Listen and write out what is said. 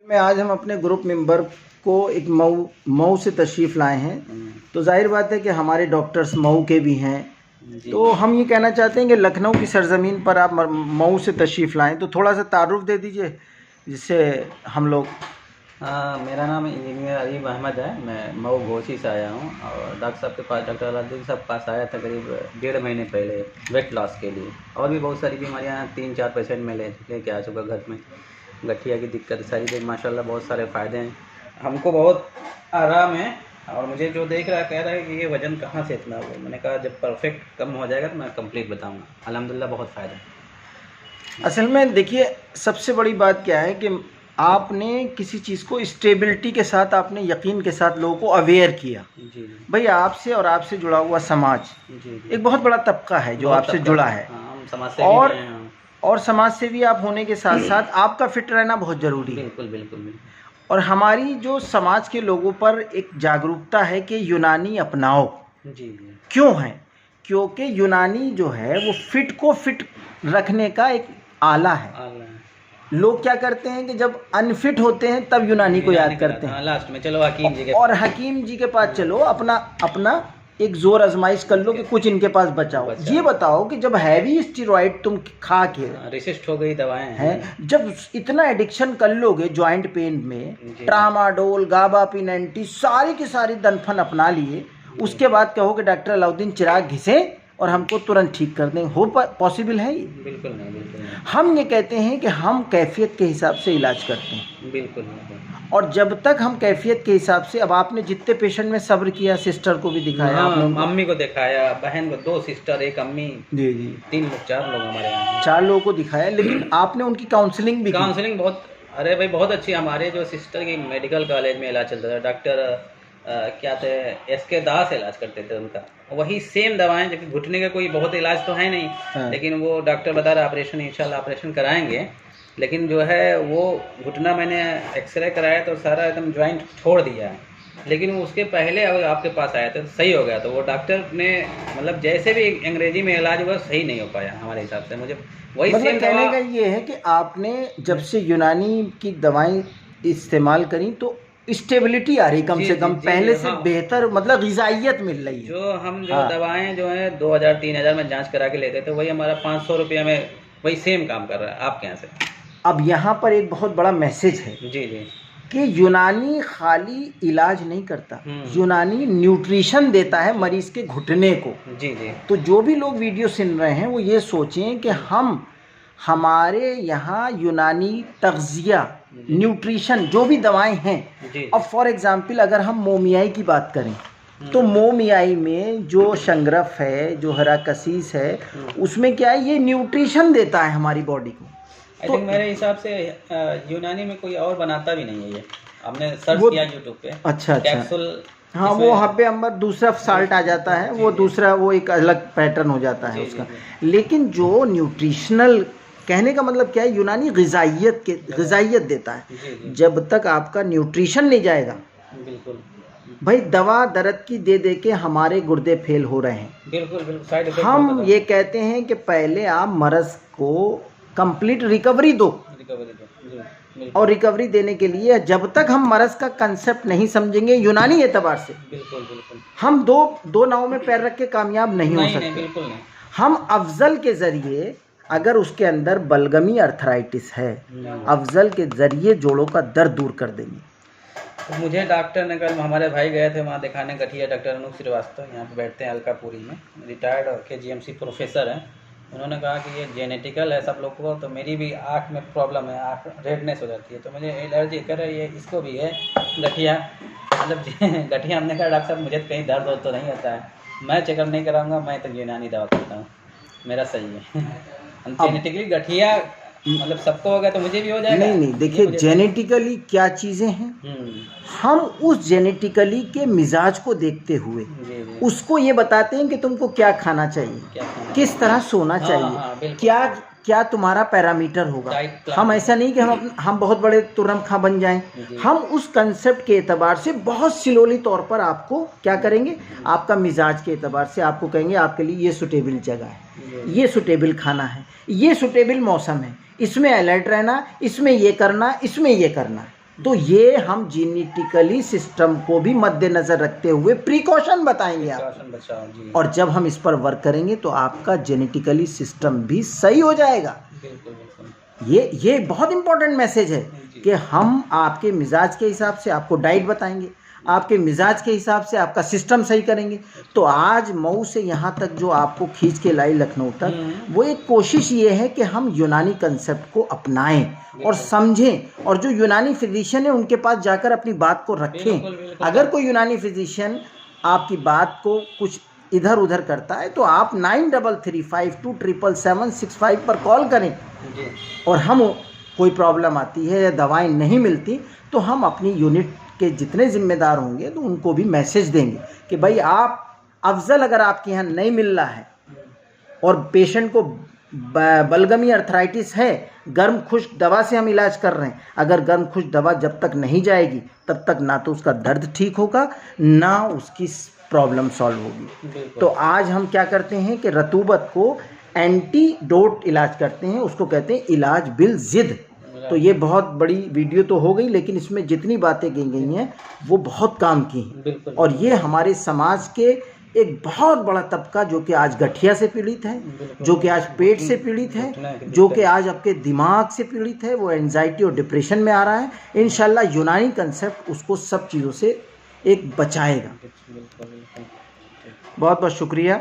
में आज हम अपने ग्रुप मेंबर को एक मऊ से तशरीफ़ लाए हैं। तो जाहिर बात है कि हमारे डॉक्टर्स मऊ के भी हैं। तो हम ये कहना चाहते हैं कि लखनऊ की सरज़मीन पर आप मऊ से तशरीफ़ लाएं, तो थोड़ा सा तारुफ दे दीजिए जिससे हम लोग। मेरा नाम इंजीनियर अरीब अहमद है। मैं मऊ घोसी से आया हूँ और डॉक्टर साहब के पास, डॉक्टर अलाउद्दीन साहब के पास आया था करीब 1.5 महीने पहले वेट लॉस के लिए। और भी बहुत सारी बीमारियाँ 3-4 पेशेंट में लेके आ चुका घर में। गठिया की दिक्कत सारी देख माशाल्लाह बहुत सारे फ़ायदे हैं, हमको बहुत आराम है। और मुझे जो देख रहा है कह रहा है कि ये वज़न कहाँ से इतना हुआ। मैंने कहा जब परफेक्ट कम हो जाएगा तो मैं कंप्लीट बताऊँगा। अल्हम्दुलिल्लाह बहुत फ़ायदा है। असल में देखिए, सबसे बड़ी बात क्या है कि आपने किसी चीज़ को स्टेबिलिटी के साथ, आपने यकीन के साथ लोगों को अवेयर किया। जी भाई आपसे और आपसे जुड़ा हुआ समाज जी एक बहुत बड़ा तबका है जो आपसे जुड़ा है। हम समाज से भी हैं। और समाज सेवी आप होने के साथ साथ आपका फिट रहना बहुत ज़रूरी है। बिल्कुल बिल्कुल बिल्कुल। और हमारी जो समाज के लोगों पर एक जागरूकता है कि यूनानी अपनाओ। जी जी। क्यों है? क्योंकि यूनानी जो है वो फिट को फिट रखने का एक आला है। लोग क्या करते हैं कि जब अनफिट होते हैं तब यूनानी को याद करते हैं। लास्ट में चलो हकीम जी के और हकीम जी के पास चलो, अपना एक जोर आजमाइश कर लो कि कुछ इनके पास बचाओ। ये बताओ कि जब हैवी स्टेरॉइड तुम खा के रेसिस्ट हो गई दवाएं हैं, जब इतना एडिक्शन कर लोगे जॉइंट पेन में, ट्रामाडोल, गाबापिन, सारी की सारी दनफन अपना लिए, उसके बाद कहो कि डॉक्टर अलाउद्दीन चिराग घिसे और हमको तुरंत ठीक कर दें, हो पॉसिबल है ये? बिल्कुल नहीं, बिल्कुल नहीं। हम ये कहते हैं कि हम कैफियत के हिसाब से इलाज करते हैं। बिल्कुल नहीं। और जब तक हम कैफियत के हिसाब से, अब आपने जितने पेशेंट में सब्र किया, सिस्टर को भी दिखाया, आपने मम्मी को दिखाया, बहन को, 2 सिस्टर, 1 अम्मी, जी जी, 3 लोग, 4 लोग हमारे यहाँ, 4 लोगों को दिखाया। लेकिन आपने उनकी काउंसलिंग भी की। काउंसलिंग बहुत, अरे भाई बहुत अच्छी। हमारे जो सिस्टर की मेडिकल कॉलेज में इलाज चलता था, डॉक्टर क्या थे, SK दास इलाज करते थे उनका। वही सेम दवाएं, जबकि घुटने का कोई बहुत इलाज तो है नहीं, लेकिन वो डॉक्टर बता रहा ऑपरेशन, इंशाल्लाह ऑपरेशन कराएंगे। लेकिन जो है वो घुटना, मैंने एक्सरे कराया तो सारा एकदम जॉइंट छोड़ दिया है। लेकिन उसके पहले अगर आपके पास आया था तो सही हो गया। तो वो डॉक्टर ने मतलब जैसे भी अंग्रेजी में इलाज हुआ सही नहीं हो पाया हमारे हिसाब से। मुझे वही मतलब कहने का ये है कि आपने जब से यूनानी की दवाएं इस्तेमाल करी तो स्टेबिलिटी आ रही, कम से कम पहले से बेहतर, मतलब ग़िज़ाइयत मिल रही है। जो हम जो दवाएं जो है 2000-3000 में जांच करा के लेते थे, वही हमारा 500 रुपये में वही सेम काम कर रहा है आपके यहाँ से। अब यहाँ पर एक बहुत बड़ा मैसेज है जी जी, कि यूनानी खाली इलाज नहीं करता, यूनानी न्यूट्रिशन देता है मरीज़ के घुटने को। जी जी। तो जो भी लोग वीडियो सुन रहे हैं वो ये सोचें कि हमारे यहाँ यूनानी तग़ज़िया, न्यूट्रिशन, जो भी दवाएं हैं। अब फॉर एग्ज़ाम्पल अगर हम मोमियाई की बात करें तो मोमियाई में जो शंगरफ है, जो हराकसीस है, उसमें क्या है, ये न्यूट्रिशन देता है हमारी बॉडी को। तो मेरे हिसाब से यूनानी में कोई और बनाता भी नहीं है ये। हमने सर्च किया यूट्यूब पे। अच्छा कैप्सूल, हाँ, वो हब्बे अंबर दूसरा साल्ट आ जाता है, वो दूसरा, वो एक अलग पैटर्न हो जाता है उसका। लेकिन जो न्यूट्रिशनल, कहने का मतलब क्या है, यूनानी ग़िज़ाइयत देता है। जब तक आपका न्यूट्रिशन नहीं जाएगा, बिल्कुल भाई दवा दर्द की दे दे के हमारे गुर्दे फेल हो रहे हैं। बिल्कुल। हम ये कहते हैं कि पहले आप मर्ज़ को कंप्लीट रिकवरी दो। और रिकवरी देने के लिए जब तक हम मर्ज़ का कंसेप्ट नहीं समझेंगे यूनानी एतबार से, बिल्कुल हम दो नाव में पैर रख के कामयाब नहीं हो सकते। बिल्कुल नहीं। हम अफजल के ज़रिए, अगर उसके अंदर बलगमी अर्थराइटिस है, अफजल के ज़रिए जोड़ों का दर्द दूर कर देंगे। तो मुझे डॉक्टर ने, कल हमारे भाई गए थे वहाँ दिखाने, गठिया, डॉक्टर अनूप श्रीवास्तव, यहाँ पे बैठते हैं अलकापुरी में, रिटायर्ड KGMC प्रोफेसर हैं। उन्होंने कहा कि ये जेनेटिकल है सब लोग को। तो मेरी भी आँख में प्रॉब्लम है, आँख रेडनेस हो जाती है, तो मुझे एलर्जी कर रही है, इसको भी है गठिया, मतलब गठिया। हमने कहा डॉक्टर साहब मुझे कहीं दर्द तो नहीं होता है, मैं चेकअप नहीं कराऊंगा, मैं तो यूनानी दवा करता हूँ, मेरा सही है। जेनेटिकली गठिया मतलब सबको होगा तो मुझे भी हो जाएगा। नहीं, देखिए जेनेटिकली क्या चीज़ें हैं, हम उस जेनेटिकली के मिजाज को देखते हुए उसको ये बताते हैं कि तुमको क्या खाना चाहिए, किस तरह सोना चाहिए, क्या तुम्हारा पैरामीटर होगा। हम ऐसा नहीं कि हम बहुत बड़े तुर्रम खां बन जाएं। हम उस कंसेप्ट के एतबार से बहुत स्लोली तौर पर आपको क्या करेंगे, आपका मिजाज के एतबार से आपको कहेंगे आपके लिए ये सुटेबल जगह है, ये सुटेबल खाना है, ये सुटेबल मौसम है, इसमें अलर्ट रहना, इसमें ये करना, इसमें ये करना। तो ये हम जेनेटिकली सिस्टम को भी मद्देनजर रखते हुए प्रिकॉशन बताएंगे आप, और जब हम इस पर वर्क करेंगे तो आपका जेनेटिकली सिस्टम भी सही हो जाएगा। ये बहुत इंपॉर्टेंट मैसेज है कि हम आपके मिजाज के हिसाब से आपको डाइट बताएंगे, आपके मिजाज के हिसाब से आपका सिस्टम सही करेंगे। तो आज मऊ से यहाँ तक जो आपको खींच के लाई लखनऊ तक, वो एक कोशिश ये है कि हम यूनानी कंसेप्ट को अपनाएं और समझें, और जो यूनानी फिजिशियन है उनके पास जाकर अपनी बात को रखें। अगर कोई यूनानी फिजिशियन आपकी बात को कुछ इधर उधर करता है तो आप 9335277765 पर कॉल करें, और हम कोई प्रॉब्लम आती है या दवाएं नहीं मिलती तो हम अपनी यूनिट के जितने जिम्मेदार होंगे तो उनको भी मैसेज देंगे कि भाई आप अफजल अगर आपके यहाँ नहीं मिल रहा है और पेशेंट को बलगमी अर्थराइटिस है, गर्म खुश्क दवा से हम इलाज कर रहे हैं, अगर गर्म खुश्क दवा जब तक नहीं जाएगी तब तक ना तो उसका दर्द ठीक होगा ना उसकी प्रॉब्लम सॉल्व होगी। तो आज हम क्या करते हैं कि रतूबत को एंटीडोट इलाज करते हैं, उसको कहते हैं इलाज बिल जिद। तो ये बहुत बड़ी वीडियो तो हो गई, लेकिन इसमें जितनी बातें की गई हैं वो बहुत काम की हैं, और ये हमारे समाज के एक बहुत बड़ा तबका जो कि आज गठिया से पीड़ित है, जो कि आज पेट से पीड़ित है, जो कि आज आपके दिमाग से पीड़ित है, वो एंजाइटी और डिप्रेशन में आ रहा है। इंशाल्लाह यूनानी कंसेप्ट उसको सब चीज़ों से एक बचाएगा। बहुत बहुत शुक्रिया।